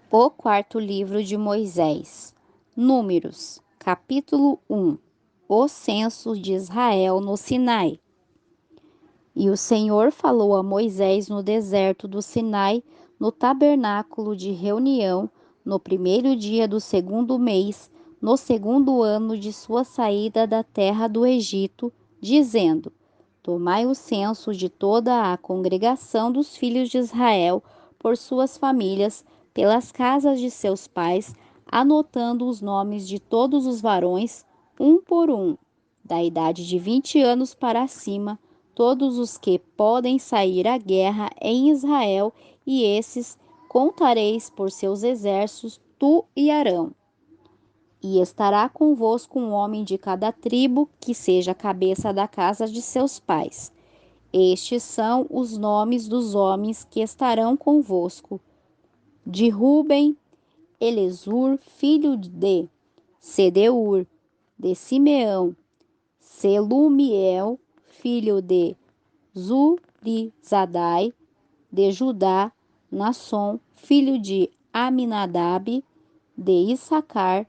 O quarto livro de Moisés. Números, capítulo 1. O censo de Israel no Sinai. E o Senhor falou a Moisés no deserto do Sinai, no tabernáculo de reunião, no primeiro dia do segundo mês, no segundo ano de sua saída da terra do Egito, dizendo: Tomai o censo de toda a congregação dos filhos de Israel, por suas famílias, pelas casas de seus pais, anotando os nomes de todos os varões, um por um, da idade de 20 anos para cima, todos os que podem sair à guerra em Israel, e esses contareis por seus exércitos, tu e Arão. E estará convosco um homem de cada tribo, que seja a cabeça da casa de seus pais. Estes são os nomes dos homens que estarão convosco: de Ruben, Elisur, filho de Sedeur; de Simeão, Selumiel, filho de Zurizadai; de Judá, Nasson, filho de Aminadab; de Issacar,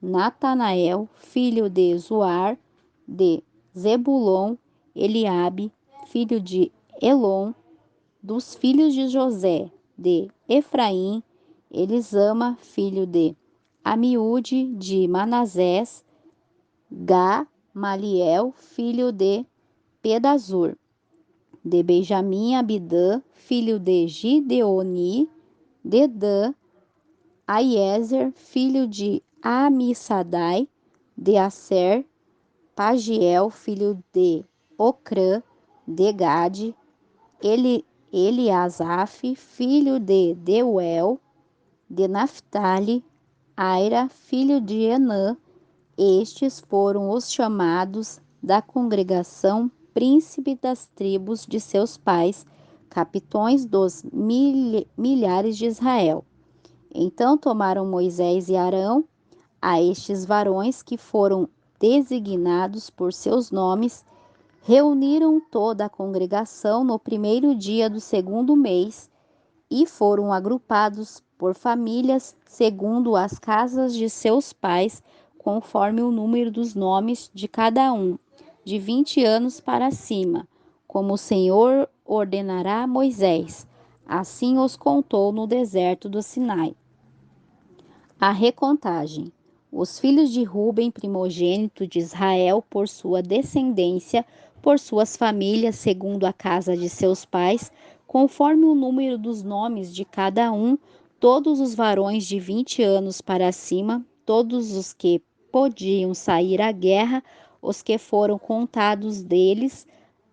Natanael, filho de Zuar; de Zebulon, Eliabe, filho de Elon; dos filhos de José, de Efraim, Elisama, filho de Amiúde; de Manassés, Gamaliel, filho de Pedazur; de Benjamim, Abidã, filho de Gideoni; de Dan, Aiezer, filho de Amissadai; de Aser, Pagiel, filho de Ocrã; de Gade, Eliasaf, filho de Deuel; de Naphtali, Aira, filho de Enã. Estes foram os chamados da congregação, príncipe das tribos de seus pais, capitões dos milhares de Israel. Então tomaram Moisés e Arão a estes varões que foram designados por seus nomes, reuniram toda a congregação no primeiro dia do segundo mês e foram agrupados por famílias, segundo as casas de seus pais, conforme o número dos nomes de cada um, de 20 anos para cima, como o Senhor ordenará a Moisés. Assim os contou no deserto do Sinai. A recontagem. Os filhos de Ruben, primogênito de Israel, por sua descendência, por suas famílias, segundo a casa de seus pais, conforme o número dos nomes de cada um, todos os varões de 20 anos para cima, todos os que podiam sair à guerra, os que foram contados deles,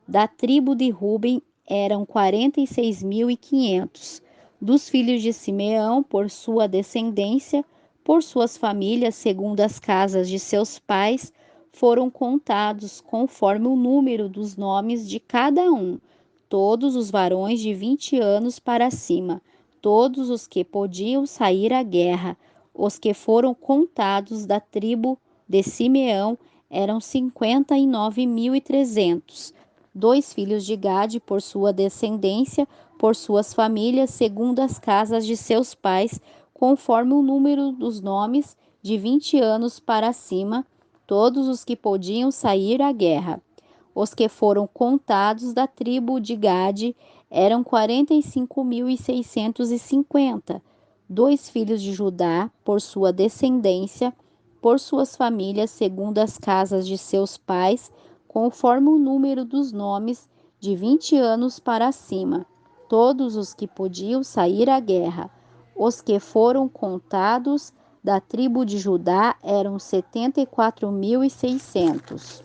da tribo de Ruben, eram 46.500. Dos filhos de Simeão, por sua descendência, por suas famílias, segundo as casas de seus pais, foram contados conforme o número dos nomes de cada um, todos os varões de 20 anos para cima, todos os que podiam sair à guerra. Os que foram contados da tribo de Simeão eram 59.300. Dois filhos de Gade, por sua descendência, por suas famílias, segundo as casas de seus pais, conforme o número dos nomes, de 20 anos para cima, todos os que podiam sair à guerra. Os que foram contados da tribo de Gade eram 45.650. Dois filhos de Judá, por sua descendência, por suas famílias, segundo as casas de seus pais, conforme o número dos nomes, de 20 anos para cima, todos os que podiam sair à guerra. Os que foram contados da tribo de Judá eram 74.600.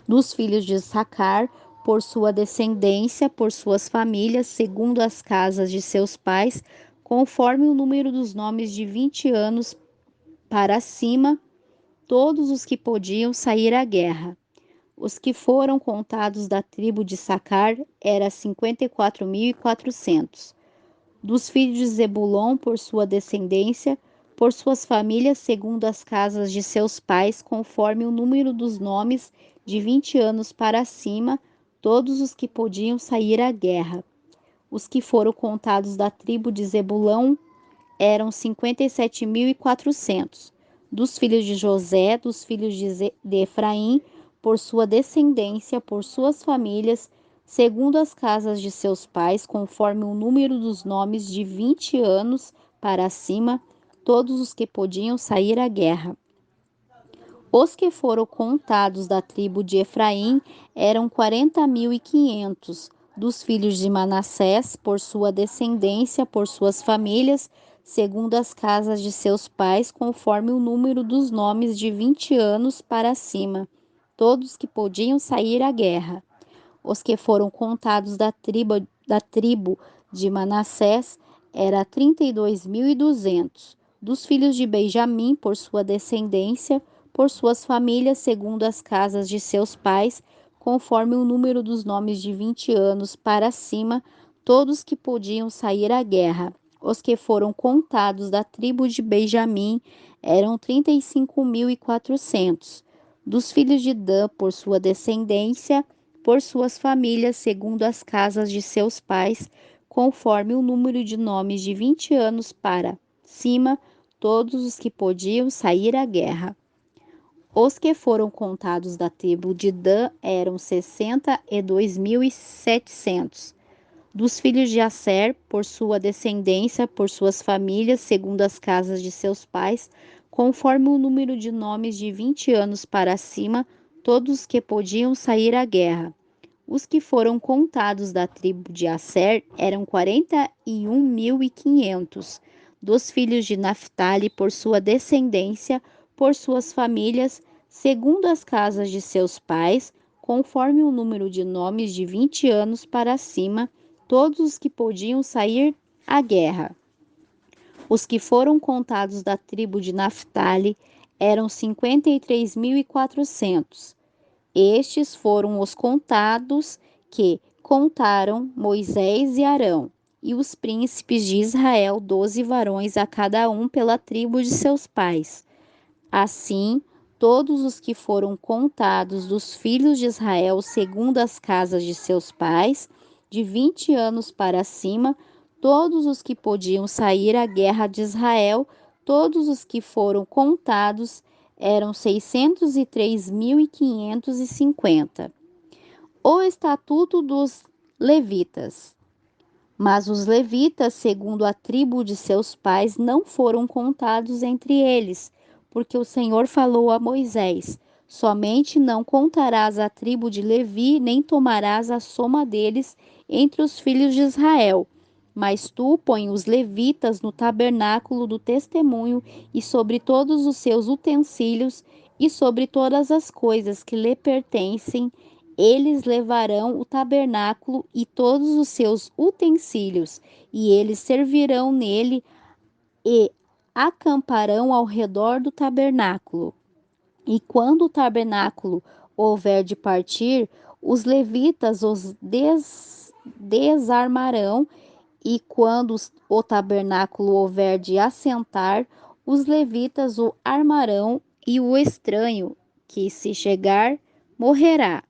Dos filhos de Issacar, por sua descendência, por suas famílias, segundo as casas de seus pais, conforme o número dos nomes, de 20 anos para cima, todos os que podiam sair à guerra. Os que foram contados da tribo de Issacar eram 54.400. Dos filhos de Zebulon, por sua descendência, por suas famílias, segundo as casas de seus pais, conforme o número dos nomes, de 20 anos para cima, todos os que podiam sair à guerra. Os que foram contados da tribo de Zebulão eram 57.400. Dos filhos de José, dos filhos de Efraim, por sua descendência, por suas famílias, segundo as casas de seus pais, conforme o número dos nomes de 20 anos para cima, todos os que podiam sair à guerra. Os que foram contados da tribo de Efraim eram 40.500, dos filhos de Manassés, por sua descendência, por suas famílias, segundo as casas de seus pais, conforme o número dos nomes de 20 anos para cima, todos que podiam sair à guerra. Os que foram contados da tribo de Manassés era 32.200, dos filhos de Benjamim, por sua descendência, por suas famílias, segundo as casas de seus pais, conforme o número dos nomes de 20 anos para cima, todos que podiam sair à guerra. Os que foram contados da tribo de Benjamim eram 35.400, dos filhos de Dan, por sua descendência, por suas famílias, segundo as casas de seus pais, conforme o número de nomes de 20 anos para cima, todos os que podiam sair à guerra. Os que foram contados da tribo de Dan eram 62.700. Dos filhos de Asser, por sua descendência, por suas famílias, segundo as casas de seus pais, conforme o número de nomes de 20 anos para cima, todos os que podiam sair à guerra. Os que foram contados da tribo de Asser eram 41.500, dos filhos de Naphtali, por sua descendência, por suas famílias, segundo as casas de seus pais, conforme o número de nomes de 20 anos para cima, todos os que podiam sair à guerra. Os que foram contados da tribo de Naphtali eram 53.400. Estes foram os contados que contaram Moisés e Arão, e os príncipes de Israel, 12 varões a cada um pela tribo de seus pais. Assim, todos os que foram contados dos filhos de Israel, segundo as casas de seus pais, de 20 anos para cima, todos os que podiam sair à guerra de Israel, todos os que foram contados, eram 603.550. O estatuto dos levitas. Mas os levitas, segundo a tribo de seus pais, não foram contados entre eles, porque o Senhor falou a Moisés: somente não contarás a tribo de Levi, nem tomarás a soma deles entre os filhos de Israel. Mas tu põe os levitas no tabernáculo do testemunho e sobre todos os seus utensílios e sobre todas as coisas que lhe pertencem. Eles levarão o tabernáculo e todos os seus utensílios, e eles servirão nele e acamparão ao redor do tabernáculo. E quando o tabernáculo houver de partir, os levitas os desarmarão, e quando o tabernáculo houver de assentar, os levitas o armarão, e o estranho que se chegar morrerá.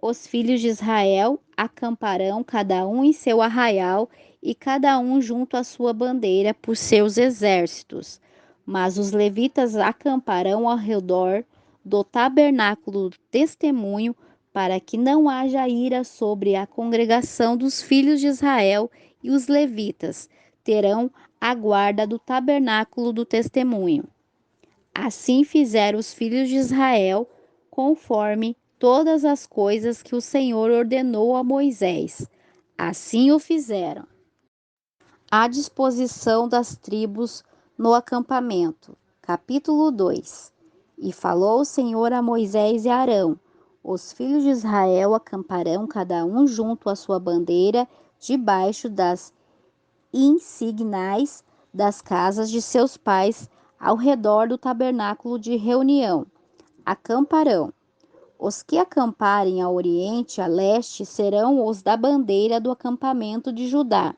Os filhos de Israel acamparão cada um em seu arraial e cada um junto à sua bandeira por seus exércitos. Mas os levitas acamparão ao redor do tabernáculo do testemunho, para que não haja ira sobre a congregação dos filhos de Israel, e os levitas terão a guarda do tabernáculo do testemunho. Assim fizeram os filhos de Israel, conforme todas as coisas que o Senhor ordenou a Moisés. Assim o fizeram. A disposição das tribos no acampamento. Capítulo 2. E falou o Senhor a Moisés e a Arão: os filhos de Israel acamparão cada um junto à sua bandeira, debaixo das insignais das casas de seus pais, ao redor do tabernáculo de reunião. Acamparão. Os que acamparem a oriente e a leste serão os da bandeira do acampamento de Judá,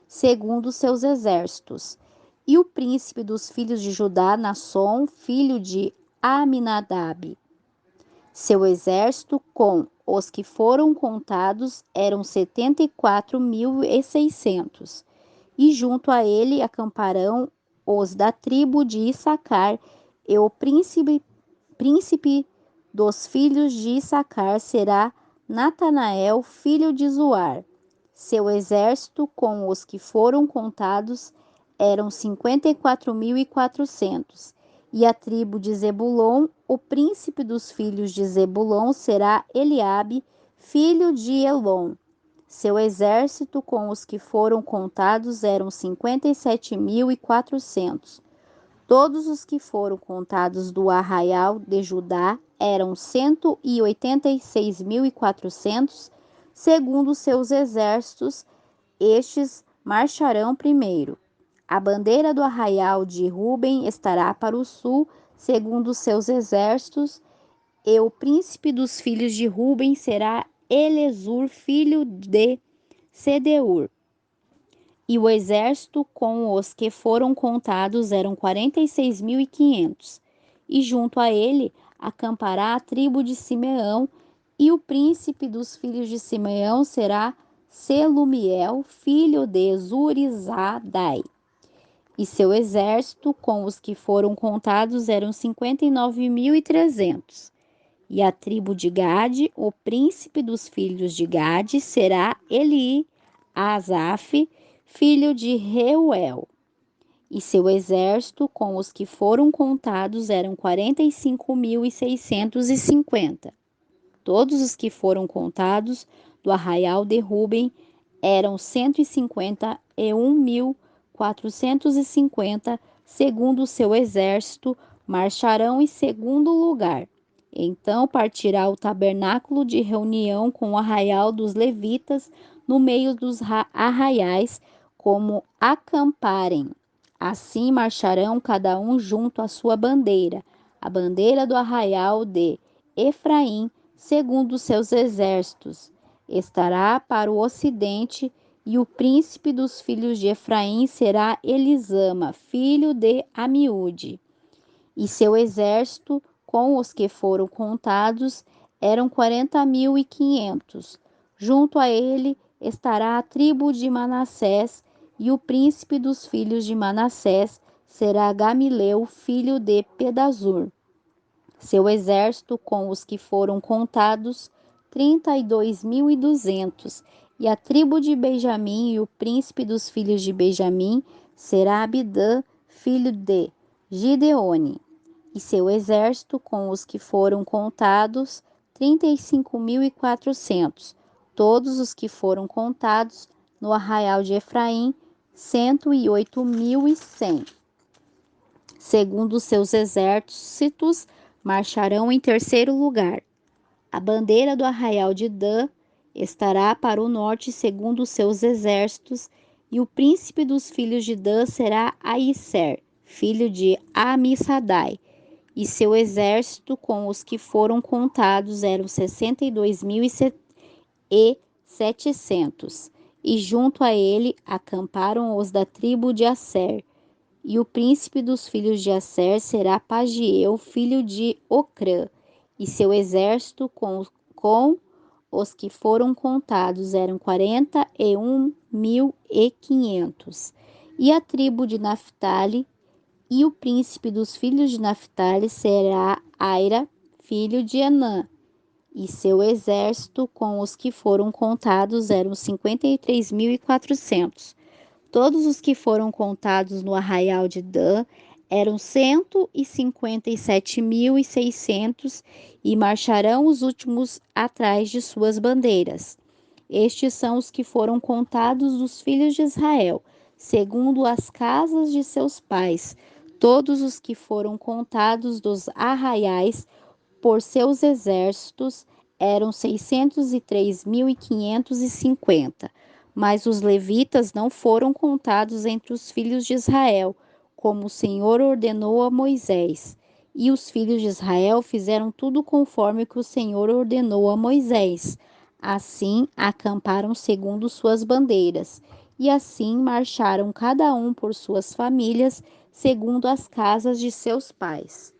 segundo seus exércitos. E o príncipe dos filhos de Judá, Nasson, filho de Aminadab. Seu exército, com os que foram contados, eram 74.600. e junto a ele acamparão os da tribo de Issacar, e o príncipe dos filhos de Issacar será Natanael, filho de Zuar. Seu exército, com os que foram contados, eram 54.400. E a tribo de Zebulon, o príncipe dos filhos de Zebulon será Eliabe, filho de Elon. Seu exército, com os que foram contados, eram 57.400. Todos os que foram contados do arraial de Judá eram 186.400, segundo seus exércitos, estes marcharão primeiro. A bandeira do arraial de Ruben estará para o sul, segundo seus exércitos, e o príncipe dos filhos de Ruben será Elezur, filho de Sedeur. E o exército com os que foram contados eram 46.500. E junto a ele acampará a tribo de Simeão, e o príncipe dos filhos de Simeão será Selumiel, filho de Zurizadai. E seu exército com os que foram contados eram 59.300. E a tribo de Gade, o príncipe dos filhos de Gade será Asaf, filho de Reuel. E seu exército, com os que foram contados, eram 45.650. Todos os que foram contados do arraial de Ruben eram 151.450, segundo o seu exército, marcharão em segundo lugar. Então partirá o tabernáculo de reunião com o arraial dos levitas no meio dos arraiais, como acamparem. Assim marcharão cada um junto à sua bandeira, a bandeira do arraial de Efraim, segundo seus exércitos. Estará para o ocidente, e o príncipe dos filhos de Efraim será Elisama, filho de Amiúde. E seu exército, com os que foram contados, eram 40.500. Junto a ele estará a tribo de Manassés, e o príncipe dos filhos de Manassés será Gamileu, filho de Pedazur. Seu exército, com os que foram contados, 32.200. E a tribo de Benjamim, e o príncipe dos filhos de Benjamim será Abidã, filho de Gideone. E seu exército, com os que foram contados, 35.400. Todos os que foram contados no arraial de Efraim, 108.100. Segundo seus exércitos, marcharão em terceiro lugar. A bandeira do arraial de Dan estará para o norte, segundo seus exércitos, e o príncipe dos filhos de Dan será Aisser, filho de Amissadai. E seu exército, com os que foram contados, eram 62.700. E junto a ele acamparam os da tribo de Asser. E o príncipe dos filhos de Asser será Pagiel, filho de Ocrã. E seu exército com os que foram contados eram 41.500. E a tribo de Naphtali, e o príncipe dos filhos de Naphtali será Aira, filho de Enã. E seu exército com os que foram contados eram 53.400. Todos os que foram contados no arraial de Dan eram 157.600, e marcharão os últimos atrás de suas bandeiras. Estes são os que foram contados dos filhos de Israel, segundo as casas de seus pais. Todos os que foram contados dos arraiais por seus exércitos eram 603.550. Mas os levitas não foram contados entre os filhos de Israel, como o Senhor ordenou a Moisés. E os filhos de Israel fizeram tudo conforme que o Senhor ordenou a Moisés. Assim acamparam segundo suas bandeiras, e assim marcharam cada um por suas famílias, segundo as casas de seus pais.